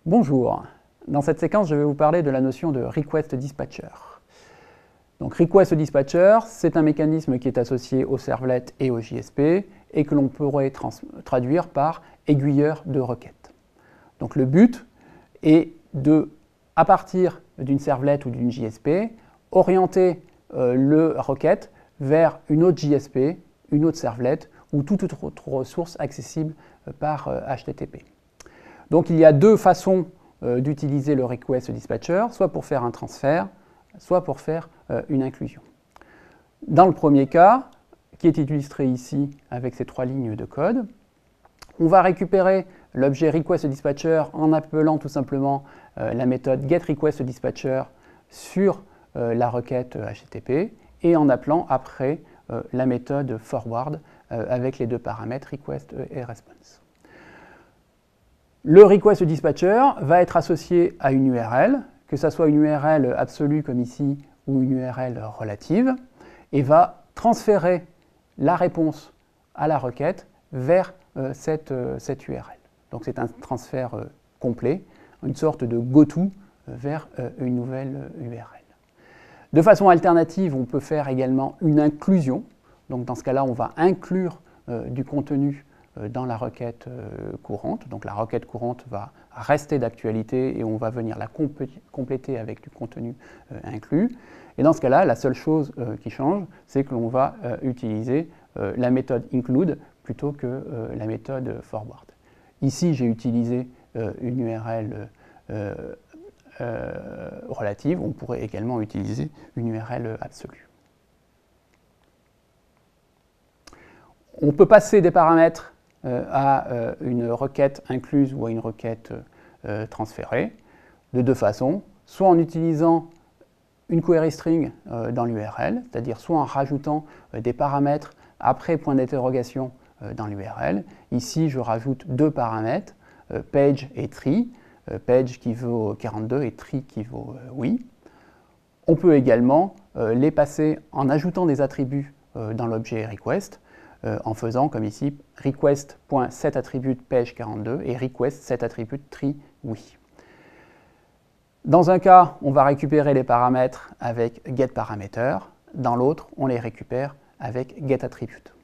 Bonjour, dans cette séquence je vais vous parler de la notion de Request Dispatcher. Donc Request Dispatcher, c'est un mécanisme qui est associé au servlet et au JSP et que l'on pourrait traduire par aiguilleur de requête. Donc le but est de, à partir d'une servlet ou d'une JSP, orienter le requête vers une autre JSP, une autre servlet ou toute autre ressource accessible par HTTP. Donc il y a deux façons d'utiliser le Request Dispatcher, soit pour faire un transfert, soit pour faire une inclusion. Dans le premier cas, qui est illustré ici avec ces trois lignes de code, on va récupérer l'objet RequestDispatcher en appelant tout simplement la méthode getRequestDispatcher sur la requête HTTP et en appelant après la méthode forward avec les deux paramètres request et response. Le RequestDispatcher va être associé à une URL, que ce soit une URL absolue comme ici ou une URL relative, et va transférer la réponse à la requête vers cette URL. Donc c'est un transfert complet, une sorte de goto vers une nouvelle URL. De façon alternative, on peut faire également une inclusion. Donc dans ce cas-là, on va inclure du contenu dans la requête courante. Donc la requête courante va rester d'actualité et on va venir la compléter avec du contenu inclus. Et dans ce cas-là, la seule chose qui change, c'est que l'on va utiliser la méthode include plutôt que la méthode forward. Ici, j'ai utilisé une URL relative. On pourrait également utiliser une URL absolue. On peut passer des paramètres à une requête incluse ou à une requête transférée de deux façons, soit en utilisant une query string dans l'URL, c'est-à-dire soit en rajoutant des paramètres après point d'interrogation dans l'URL. Ici, je rajoute deux paramètres, page et tree, page qui vaut 42 et tree qui vaut oui. On peut également les passer en ajoutant des attributs dans l'objet request, en faisant comme ici request.setAttribute page42 et request.setAttribute tree oui. Dans un cas, on va récupérer les paramètres avec getParameter, dans l'autre, on les récupère avec getAttribute.